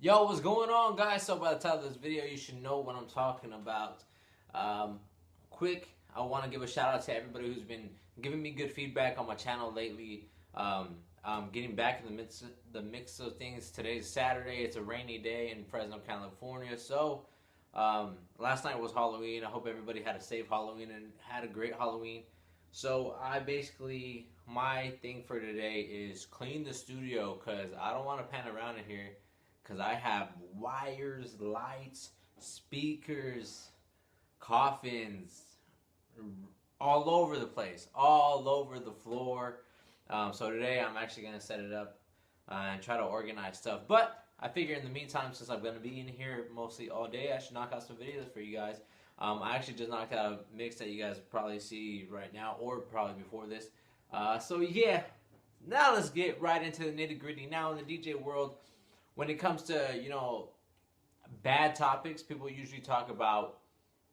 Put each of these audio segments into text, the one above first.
Yo, what's going on, guys? So by the title of this video, you should know what I'm talking about. Um, Quick, I want to give a shout out to everybody who's been giving me good feedback on my channel lately. I'm getting back in the mix of things. Today's Saturday. It's a rainy day in Fresno, California. So last night was Halloween. I hope everybody had a safe Halloween and had a great Halloween. So my thing for today is clean the studio because I don't want to pan around in here because I have wires, lights, speakers, coffins, all over the place, all over the floor. So today I'm actually going to set it up and try to organize stuff. But I figure in the meantime, since I'm going to be in here mostly all day, I should knock out some videos for you guys. I actually just knocked out a mix that you guys probably see right now or probably before this. So yeah, now let's get right into the nitty gritty. Now in the DJ world, when it comes to, bad topics, people usually talk about,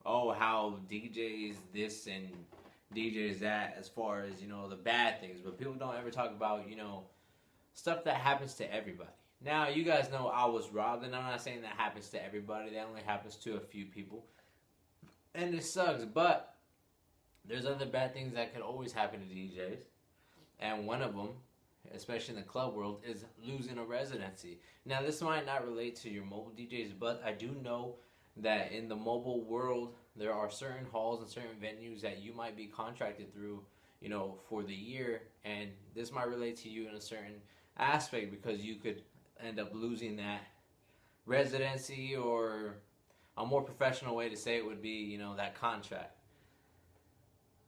oh, how DJs this and DJs that as far as, the bad things. But people don't ever talk about, stuff that happens to everybody. Now, you guys know I was robbed, and I'm not saying that happens to everybody. That only happens to a few people. And it sucks, but there's other bad things that could always happen to DJs. And one of them, especially in the club world, is losing a residency. Now, this might not relate to your mobile DJs, but I do know that in the mobile world, there are certain halls and certain venues that you might be contracted through, for the year, and this might relate to you in a certain aspect because you could end up losing that residency, or a more professional way to say it would be, that contract.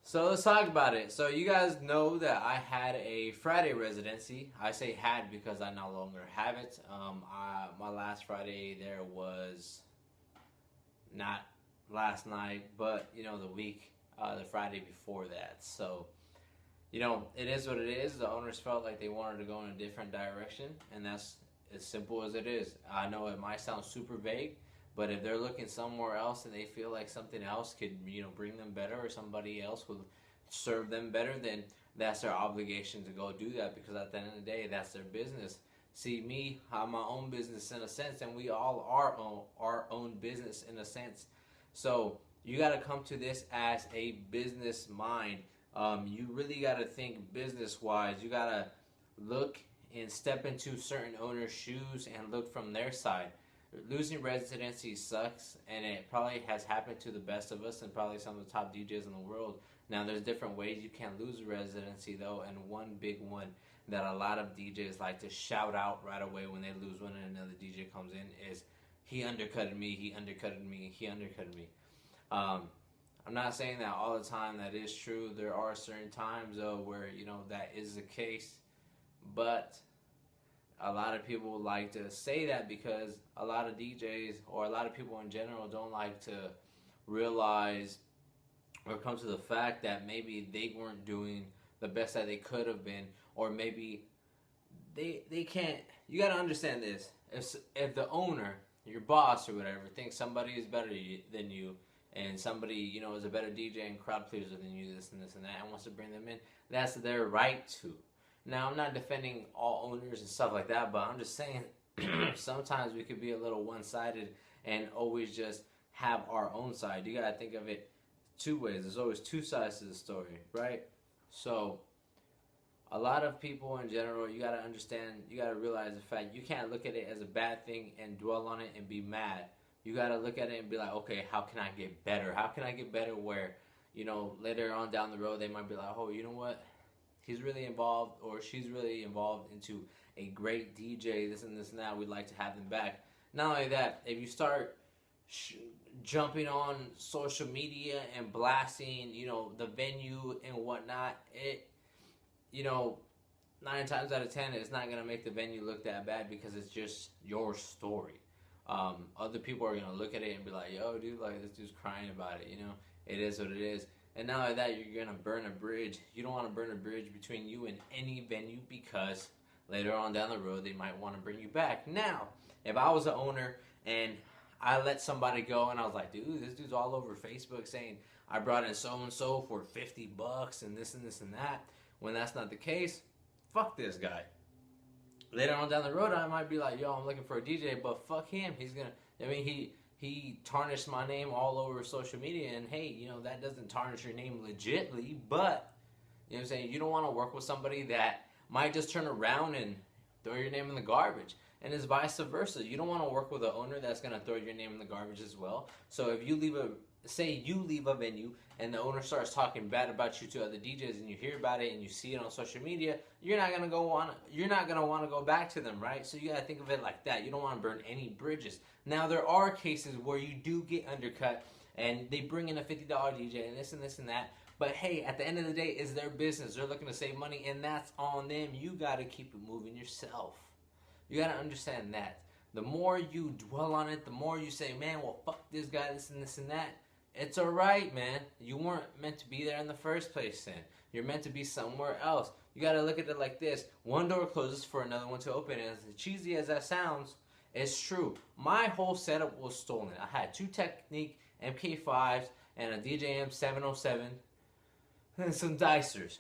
So let's talk about it. So you guys know that I had a Friday residency. I say had because I no longer have it. My last Friday there was not last night, but the week, the Friday before that. So it is what it is. The owners felt like they wanted to go in a different direction, and that's as simple as it is. I know it might sound super vague, but if they're looking somewhere else and they feel like something else could, bring them better, or somebody else will serve them better, then that's their obligation to go do that, because at the end of the day, that's their business. See, me, I'm my own business in a sense, and we all are our own business in a sense. So you got to come to this as a business mind. You really got to think business wise. You got to look and step into certain owners' shoes and look from their side. Losing residency sucks, and it probably has happened to the best of us and probably some of the top DJs in the world. Now, there's different ways you can lose a residency, though, and one big one that a lot of DJs like to shout out right away when they lose one and another DJ comes in is, he undercutted me, he undercutted me, he undercutted me. I'm not saying that all the time that is true. There are certain times, though, where, that is the case, but a lot of people like to say that because a lot of DJs or a lot of people in general don't like to realize or come to the fact that maybe they weren't doing the best that they could have been, or maybe they can't. You got to understand this. If the owner, your boss or whatever, thinks somebody is better than you, and somebody, is a better DJ and crowd pleaser than you, this and this and that, and wants to bring them in, that's their right to. Now, I'm not defending all owners and stuff like that, but I'm just saying sometimes we could be a little one-sided and always just have our own side. You got to think of it two ways. There's always two sides to the story, right? So a lot of people in general, you got to understand, you got to realize the fact you can't look at it as a bad thing and dwell on it and be mad. You got to look at it and be like, okay, how can I get better? How can I get better where, later on down the road, they might be like, oh, you know what? He's really involved, or she's really involved into a great DJ, this and this and that. We'd like to have them back. Not only that, if you start jumping on social media and blasting, the venue and whatnot, it, 9 times out of 10, it's not going to make the venue look that bad because it's just your story. Other people are going to look at it and be like, yo, dude, like, this dude's crying about it, It is what it is. And not only that, you're going to burn a bridge. You don't want to burn a bridge between you and any venue because later on down the road, they might want to bring you back. Now, if I was the owner and I let somebody go and I was like, dude, this dude's all over Facebook saying I brought in so-and-so for $50 and this and this and that, when that's not the case, fuck this guy. later on down the road, I might be like, yo, I'm looking for a DJ, but fuck him. He's gonna, I mean, he tarnished my name all over social media, and hey, you know, that doesn't tarnish your name legitly, but, you know what I'm saying, you don't want to work with somebody that might just turn around and throw your name in the garbage. And it's vice versa. You don't want to work with an owner that's going to throw your name in the garbage as well. So if you leave a venue and the owner starts talking bad about you to other DJs and you hear about it and you see it on social media, you're not gonna want to go back to them, right? So you gotta think of it like that. You don't want to burn any bridges. Now there are cases where you do get undercut and they bring in a $50 DJ and this and that. But hey, at the end of the day, it's their business. They're looking to save money, and that's on them. You gotta keep it moving yourself. You gotta understand that. The more you dwell on it, the more you say, man, well, fuck this guy, this and that. It's alright, man. You weren't meant to be there in the first place then. You're meant to be somewhere else. You gotta look at it like this. One door closes for another one to open, and as cheesy as that sounds, it's true. My whole setup was stolen. I had 2 Technique MK5s and a DJM 707 and some Dicers.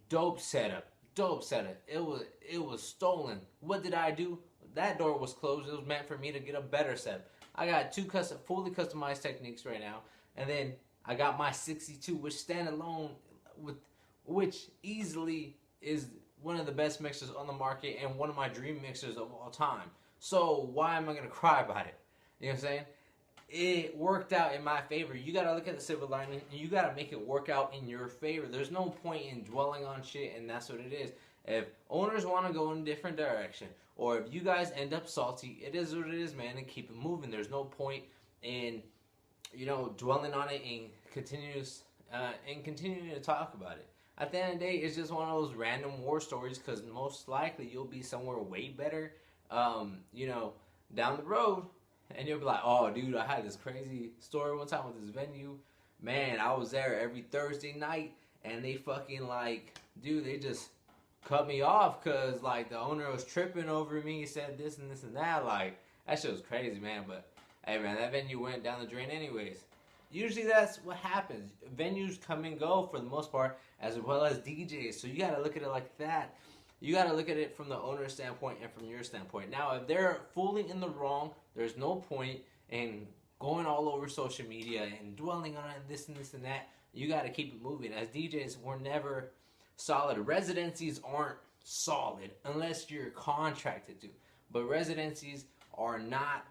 Dope setup. It was stolen. What did I do? That door was closed. It was meant for me to get a better setup. I got 2 fully customized Techniques right now, and then I got my 62, which stand alone, which easily is one of the best mixers on the market and one of my dream mixers of all time. So why am I gonna cry about it? You know what I'm saying? It worked out in my favor. You gotta look at the silver lining, and you gotta make it work out in your favor. There's no point in dwelling on shit, and that's what it is. If owners want to go in a different direction, or if you guys end up salty, it is what it is, man, and keep it moving. There's no point in, you know, dwelling on it and continuing to talk about it. At the end of the day, it's just one of those random war stories, because most likely you'll be somewhere way better, you know, down the road, and you'll be like, oh, dude, I had this crazy story one time with this venue. Man, I was there every Thursday night, and they fucking, like, dude, they just cut me off because, like, the owner was tripping over me. He said this and this and that. Like, that shit was crazy, man. But, hey, man, that venue went down the drain anyways. Usually that's what happens. Venues come and go for the most part, as well as DJs. So you got to look at it like that. You got to look at it from the owner's standpoint and from your standpoint. Now, if they're fully in the wrong, there's no point in going all over social media and dwelling on this and this and that. You got to keep it moving. As DJs, we're never solid. Residencies aren't solid unless you're contracted to. But residencies are not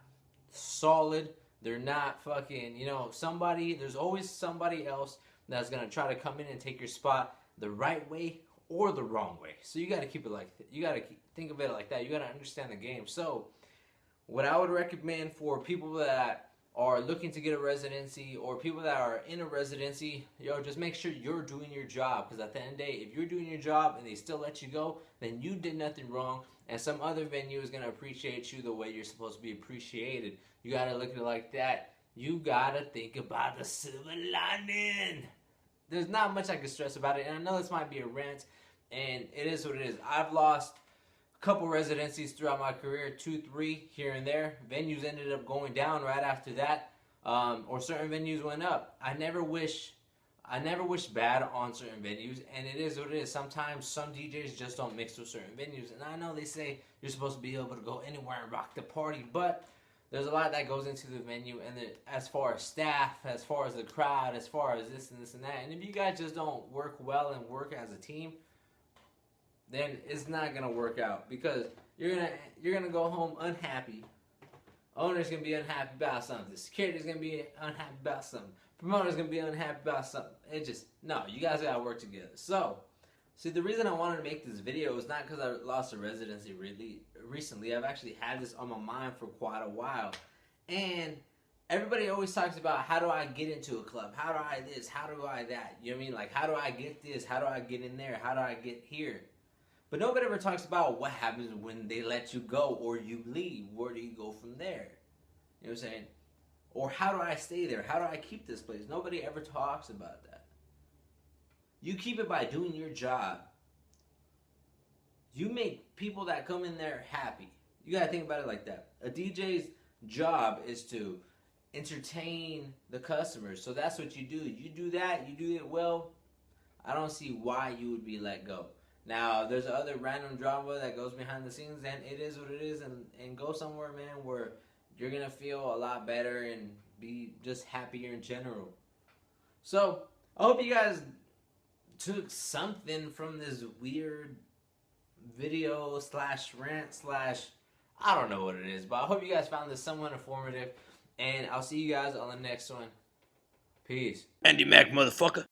solid. They're not fucking, you know, there's always somebody else that's going to try to come in and take your spot the right way or the wrong way. So you got to keep it like that. You got to think of it like that. You got to understand the game. So what I would recommend for people that are looking to get a residency or people that are in a residency, yo, just make sure you're doing your job. Because at the end of the day, if you're doing your job and they still let you go, then you did nothing wrong. And some other venue is going to appreciate you the way you're supposed to be appreciated. You got to look at it like that. You got to think about the silver lining. There's not much I can stress about it. And I know this might be a rant, and it is what it is. I've lost a couple residencies throughout my career, 2, 3 here and there. Venues ended up going down right after that, or certain venues went up. I never wish bad on certain venues, and it is what it is. Sometimes some DJs just don't mix with certain venues, and I know they say you're supposed to be able to go anywhere and rock the party, but there's a lot that goes into the venue, and as far as staff, as far as the crowd, as far as this and that, and if you guys just don't work well and work as a team, then it's not gonna work out, because you're gonna go home unhappy. Owner's gonna be unhappy about something. Security's gonna be unhappy about something. Promoter's gonna be unhappy about something. No, you guys gotta work together. So, see, the reason I wanted to make this video is not because I lost a residency really recently. I've actually had this on my mind for quite a while, and everybody always talks about, how do I get into a club? How do I this? How do I that? You know what I mean? Like, how do I get this? How do I get in there? How do I get here? But nobody ever talks about what happens when they let you go or you leave. Where do you go from there? You know what I'm saying? Or how do I stay there? How do I keep this place? Nobody ever talks about that. You keep it by doing your job. You make people that come in there happy. You gotta think about it like that. A DJ's job is to entertain the customers. So that's what you do. You do that, you do it well, I don't see why you would be let go. Now, there's other random drama that goes behind the scenes, and it is what it is, and go somewhere, man, where you're gonna feel a lot better and be just happier in general. So, I hope you guys took something from this weird video slash rant slash, I don't know what it is, but I hope you guys found this somewhat informative, and I'll see you guys on the next one. Peace. Andy Mac, motherfucker.